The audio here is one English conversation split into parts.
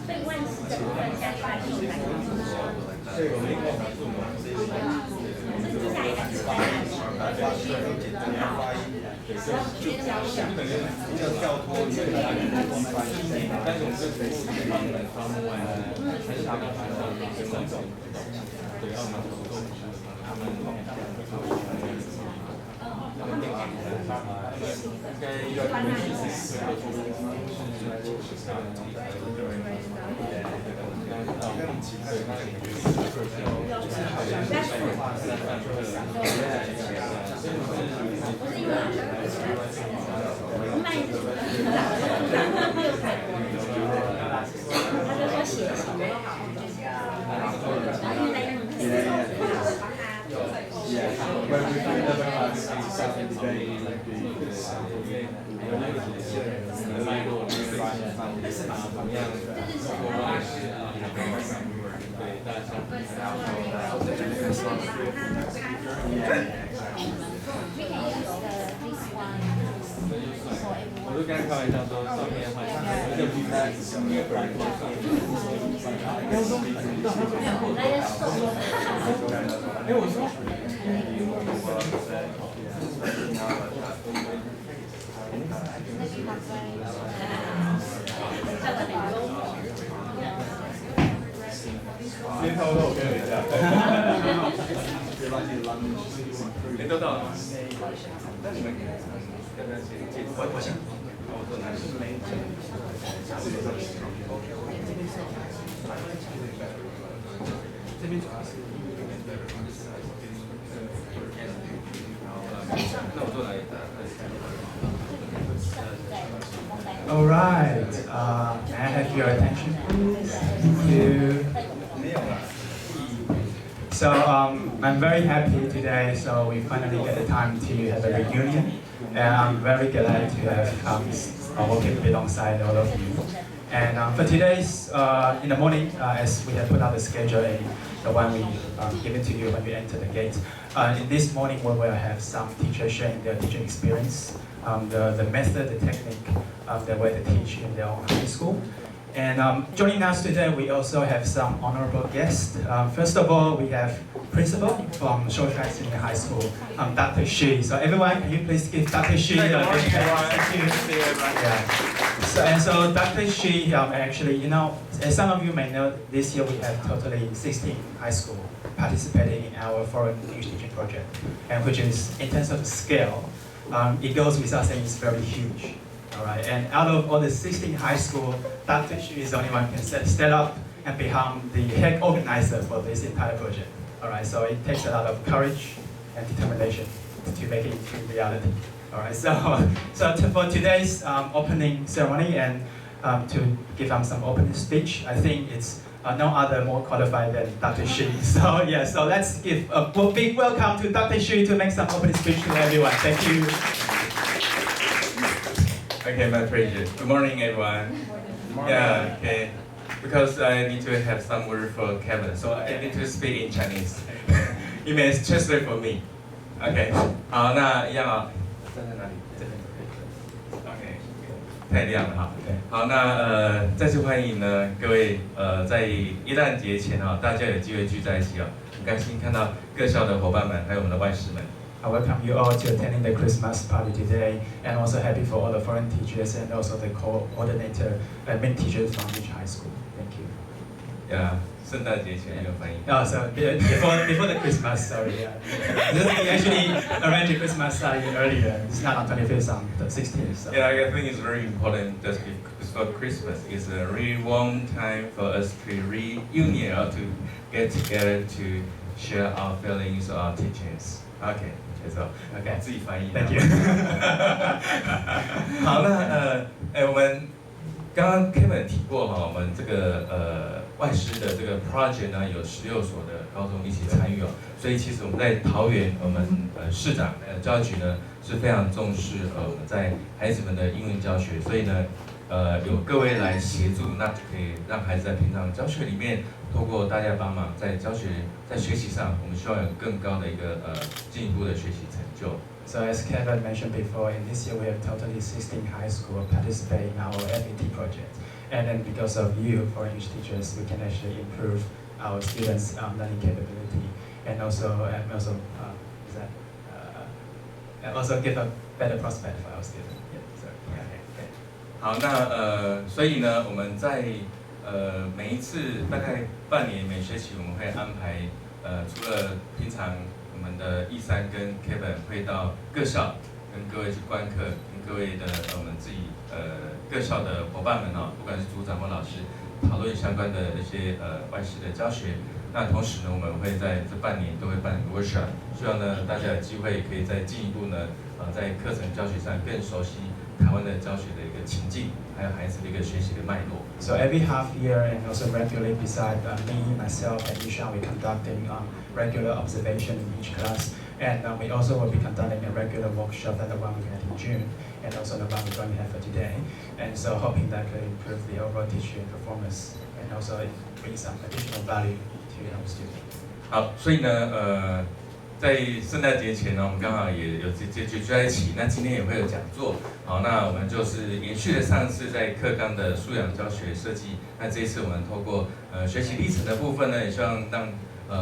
所以万事的部分下礼拜六才公布。对，我们一共拿住嘛，这些。接下来开始在聚焦的。比较跳脱于但是我们这个是他们的招募外呢，还是他们反正是某种对，要拿出他们应该要跟其实是合作的方式是他就说写什么好，因为在英文课。But we find other classes every day, like我就跟他开玩笑说，上面好像有一个比赛，我说。今天差不多我跟你讲。你都到了吗？那你们要不要介绍？我想，我做哪里？这边主要是。那我做哪里？All right. May I have your attention, please? Thank you. So I'm very happy today. So we finally get the time to have a reunion, and I'm very glad to have working alongside all of you. And for today's in the morning, as we have put out the schedule and the one we given to you when you enter the gate. In this morning, we will have some teachers sharing their teaching experience, the method, the technique of the way they teach in their own high school. And joining us today, we also have some honorable guests. First of all, we have principal from Shoshai Senior High School, Dr. Shi. So everyone, can you please give Dr. Shi a big hand? Thank you. Yeah. So Dr. Shi, actually, you know, as some of you may know, this year we have totally 16 high school participating in our foreign English teaching project, and which is, in terms of scale, it goes without saying it's very huge. All right, and out of all the 16 high school, Dr. Xu is the only one who can stand up and become the head organizer for this entire project. All right, so it takes a lot of courage and determination to make it into reality. All right, so for today's opening ceremony and to give some opening speech, I think it's no other more qualified than Dr. Xu. So yeah, so let's give a big welcome to Dr. Xu to make some opening speech to everyone. Thank you. Okay, my pleasure. Good morning, everyone. Yeah, okay. Because I need to have some word for Kevin, so I need to speak in Chinese. You may translate for me. Okay. 好，那一样啊。站在哪里？这边。OK。太亮了哈。好，那再次欢迎呢各位在耶诞节前啊，大家有机会聚在一起啊，很开心看到各校的伙伴们，还有我们的外师们。I welcome you all to attending the Christmas party today, and also happy for all the foreign teachers and also the coordinator, main teachers from each high school. Thank you. Yeah, 圣诞节前有反应。Oh, so before the Christmas, sorry. Yeah. We actually arranged a Christmas party earlier. It's not on 25th, on the 16th. So. Yeah, I think it's very important just before Christmas. It's a really warm time for us to reunion or to get together to share our feelings or our teachings. Okay. 接受 ，OK， 自己翻译。Thank you 好，那我们刚刚 Kevin 提过哈，我们这个外师的这个 project 呢，有16所的高中一起参与哦，所以其实我们在桃园，我们市长教育局呢是非常重视我们在孩子们的英文教学，所以呢有各位来协助，那就可以让孩子在平常教学里面，透过大家帮忙，在教学在学习上，我们希望有更高的一个进一步的学习成就。So as Kevin mentioned before, in this year we have totally 16 high schools participating in our FET project. And then because of you, foreign English teachers, we can actually improve our students' learning capability, and also also give a better prospect for our students. Yeah, so, okay. 好，那所以呢，我们在每一次大概半年每学期我们会安排除了平常我们的E3跟 Kevin 会到各校跟各位去观课，跟各位的我们自己各校的伙伴们不管是组长或老师讨论相关的一些外事的教学。那同时呢，我们会在这半年都会办 workshop， 希望呢大家有机会可以再进一步呢在课程教学上更熟悉台湾的教学的一个情境，还有孩子的一个学习的脉络。So every half year and also regularly beside me, myself, and Yishan, we conducting regular observation in each class, and we also will be conducting a regular workshop that the one we had in June, and also the one we're going to have for today, and so hoping that could improve the overall teaching performance and also bring some additional value to our students. 好，所以呢，在圣诞节前呢，我们刚好也有聚在一起。那今天也会有讲座，好，那我们就是延续了上次在课纲的素养教学设计。那这一次我们透过学习历程的部分呢，也希望让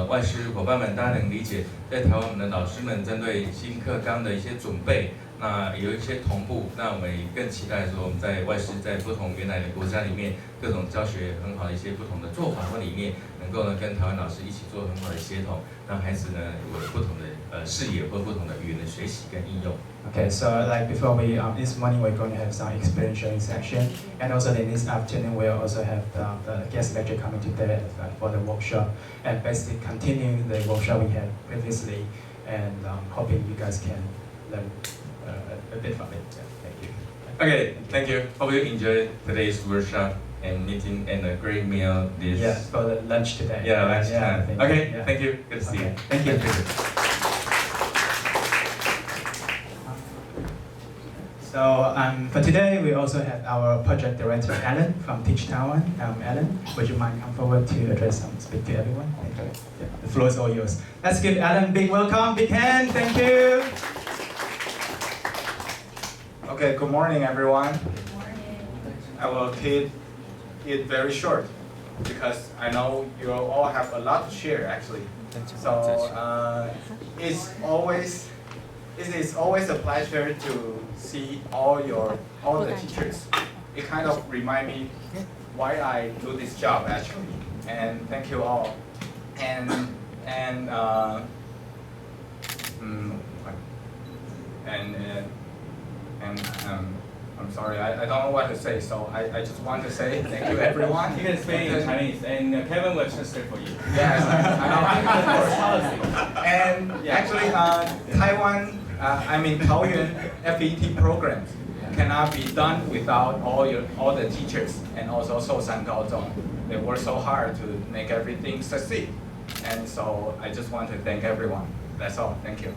外师伙伴们大家能理解，在台湾我们的老师们针对新课纲的一些准备，那有一些同步。那我们也更期待说，我们在外师在不同原来的国家里面，各种教学很好的一些不同的做法或理念，能够呢跟台湾老师一起做很好的协同，让孩子呢有不同的视野或不同的语言的学习跟应用。Okay, so like before we this morning we're going to have some experience sharing section, and also in this afternoon we'll also have the guest lecture coming today for the workshop, and basically continue the workshop we had previously, and hoping you guys can learn a bit from it. Yeah, thank you. Okay, thank you. Hope you enjoyed today's workshop and meeting and a great meal. Yeah, for the lunch today. Yeah, lunch time. Yeah, Okay, yeah. thank you. Good to see you. Thank you. So for today, we also have our project director, Alan, from Teach Taiwan. Alan, would you mind come forward to address and speak to everyone? Thank you. Yeah, the floor is all yours. Let's give Alan a big welcome, big hand. Thank you. Okay, good morning, everyone. Good morning. I will keep it very short because I know you all have a lot to share, actually. So it is always a pleasure to see all the teachers. It kind of reminds me why I do this job, actually. And thank you all. I'm sorry, I don't know what to say, so I just want to say thank you, everyone. You can speak in Chinese, and Kevin will translate for you. Yes, I know. And actually, Taiwan, Taoyuan FET programs cannot be done without all the teachers and also Shousan Gaozhong. They work so hard to make everything succeed. And so I just want to thank everyone. That's all. Thank you.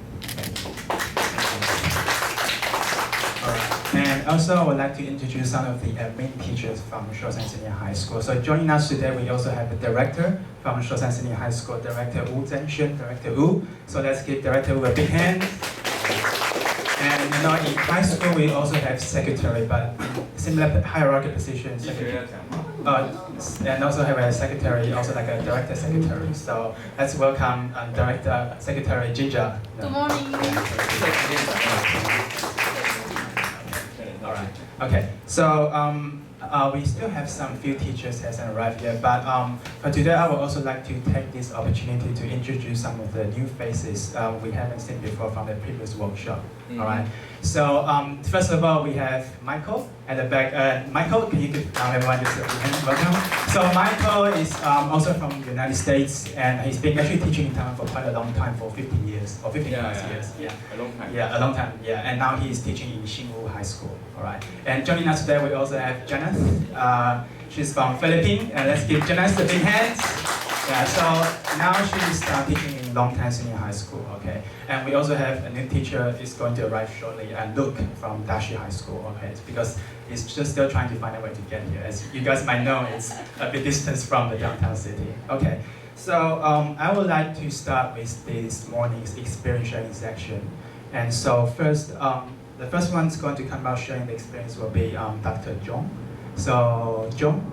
And also, I would like to introduce some of the admin teachers from Shousan Senior High School. So joining us today, we also have the director from Shousan Senior High School, Director Wu Zhenxuan, Director Wu. So let's give Director Wu a big hand. And in high school, we also have secretary, but similar hierarchy positions. And also have a secretary, also like a director secretary. So let's welcome Director Secretary Jinja. Good morning. All right. Okay. So we still have some few teachers hasn't arrived yet, but today I would also like to take this opportunity to introduce some of the new faces we haven't seen before from the previous workshop. Mm-hmm. All right. So first of all, we have Michael at the back. Michael, can you give everyone just a hand? Welcome. So Michael is also from the United States, and he's been actually teaching in Taiwan for quite a long time, for 15 years or 15 years. Yeah. A long time. Yeah, a long time. Yeah, and now he is teaching in Xinwu High School. All right. And joining us today, we also have Janice. She's from Philippines, and let's give Janice a big hand. Yeah, so now she's teaching in Longtan Senior High School, okay? And we also have a new teacher is going to arrive shortly, Luke from Dashi High School, okay? It's because he's just still trying to find a way to get here. As you guys might know, it's a bit distance from the downtown city. Okay, so I would like to start with this morning's experience sharing section. And so first, the first one's going to come out sharing the experience will be Dr. John. So John.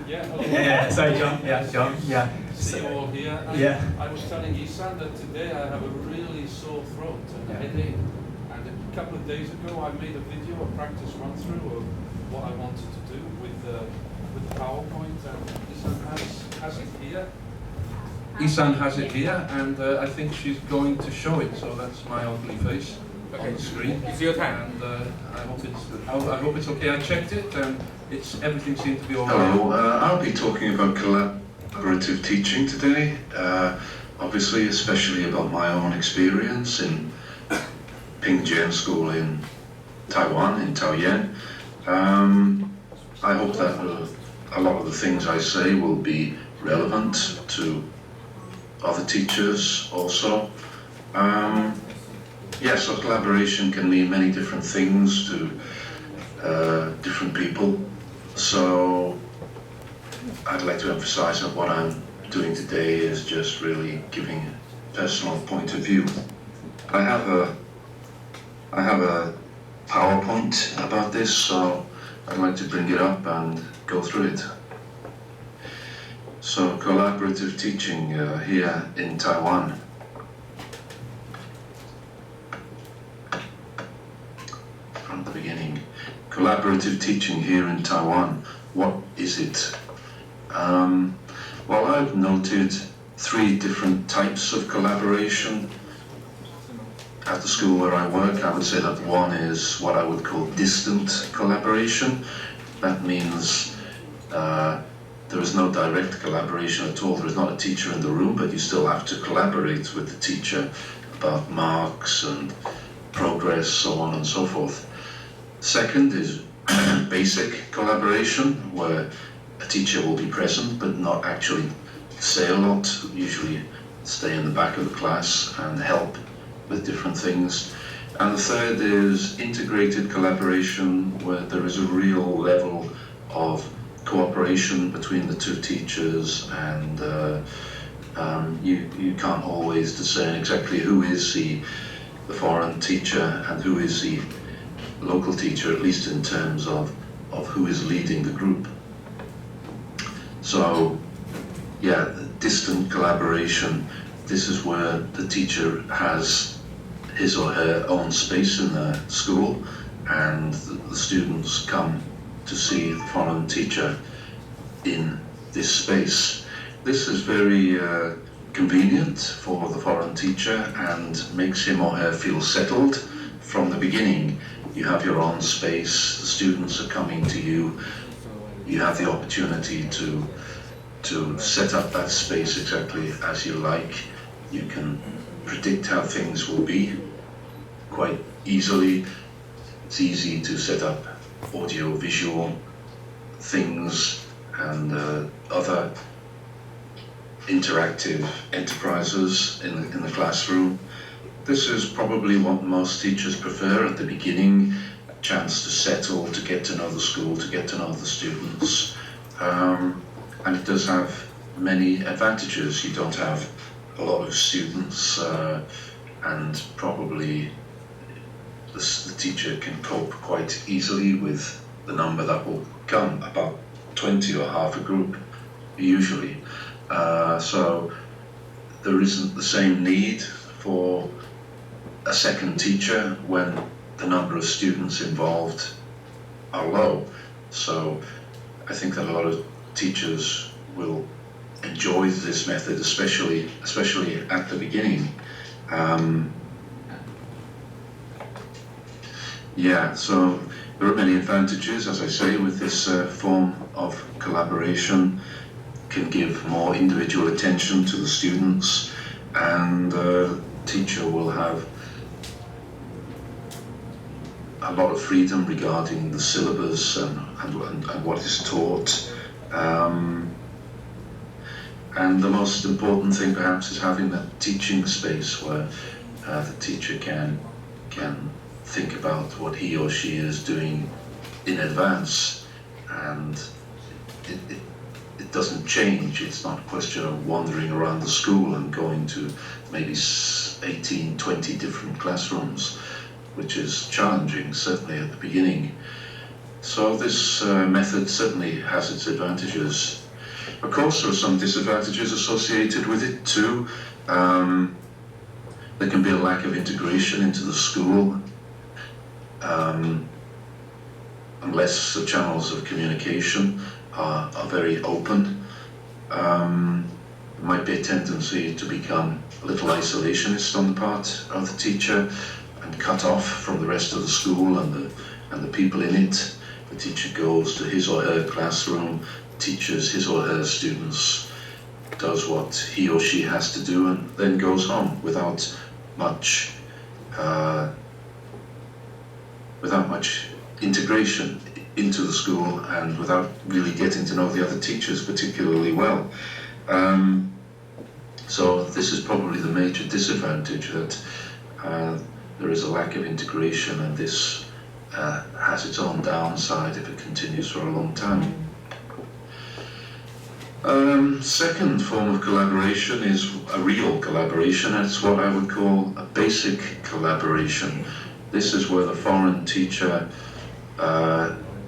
Yeah. Sorry, John. Yeah, John. Yeah. See you all here. Yeah. I was telling Isan that today I have a really sore throat and a headache. And a couple of days ago I made a video, a practice run through of what I wanted to do with the PowerPoint. And Isan has it here. Isan has it here, and I think she's going to show it. So that's my ugly face on the screen. It's your time. And I hope it's okay. I checked it, and everything seemed to be all right. Hello, I'll be talking about collaborative teaching today, obviously especially about my own experience in Pingjian School in Taiwan, in Taoyuan. I hope that a lot of the things I say will be relevant to other teachers also. Yes, so collaboration can mean many different things to different people. So I'd like to emphasize that what I'm doing today is just really giving a personal point of view. I have a PowerPoint about this, so I'd like to bring it up and go through it. So collaborative teaching here in Taiwan. From the beginning. Collaborative teaching here in Taiwan. What is it? Well, I've noted 3 different types of collaboration. At the school where I work, I would say that one is what I would call distant collaboration. That means there is no direct collaboration at all. There is not a teacher in the room, but you still have to collaborate with the teacher about marks and progress, so on and so forth. Second is basic collaboration, where a teacher will be present but not actually say a lot, usually stay in the back of the class and help with different things. And the third is integrated collaboration, where there is a real level of cooperation between the 2 teachers, and you can't always discern exactly who is the foreign teacher and who is the local teacher, at least in terms of who is leading the group. So, yeah, distant collaboration, this is where the teacher has his or her own space in the school, and the students come to see the foreign teacher in this space. This is very convenient for the foreign teacher and makes him or her feel settled from the beginning. You have your own space, the students are coming to you, you have the opportunity to set up that space exactly as you like. You can predict how things will be quite easily. It's easy to set up audio-visual things and other interactive enterprises in the classroom. This is probably what most teachers prefer at the beginning, a chance to settle, to get to know the school, to get to know the students. And it does have many advantages. You don't have a lot of students, and probably the teacher can cope quite easily with the number that will come, about 20 or half a group usually. So there isn't the same need for a second teacher when the number of students involved are low. So I think that a lot of teachers will enjoy this method, especially at the beginning. Yeah, so there are many advantages, as I say, with this form of collaboration. Can give more individual attention to the students, and the teacher will have a lot of freedom regarding the syllabus and what is taught. And the most important thing perhaps is having that teaching space where the teacher can think about what he or she is doing in advance, and it doesn't change. It's not a question of wandering around the school and going to maybe 18, 20 different classrooms, which is challenging, certainly at the beginning. So this method certainly has its advantages. Of course, there are some disadvantages associated with it too. There can be a lack of integration into the school, unless the channels of communication are very open. There might be a tendency to become a little isolationist on the part of the teacher and cut off from the rest of the school and the people in it. The teacher goes to his or her classroom, teaches his or her students, does what he or she has to do, and then goes home without much integration into the school and without really getting to know the other teachers particularly well. So this is probably the major disadvantage, that there is a lack of integration, and this has its own downside if it continues for a long time. Second form of collaboration is a real collaboration. It's what I would call a basic collaboration. This is where the foreign teacher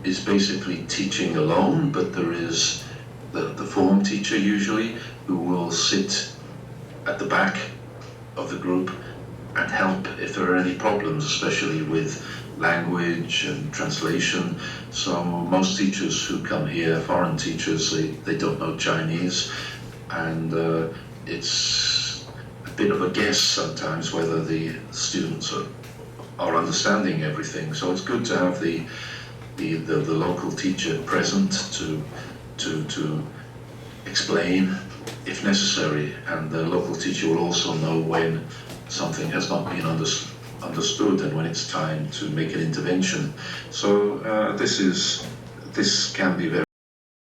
is basically teaching alone, but there is the form teacher usually who will sit at the back of the group and help if there are any problems, especially with language and translation. So most teachers who come here, foreign teachers, they don't know Chinese, and it's a bit of a guess sometimes whether the students are understanding everything. So it's good to have the local teacher present to explain if necessary, and the local teacher will also know when something has not been understood and when it's time to make an intervention. So this can be very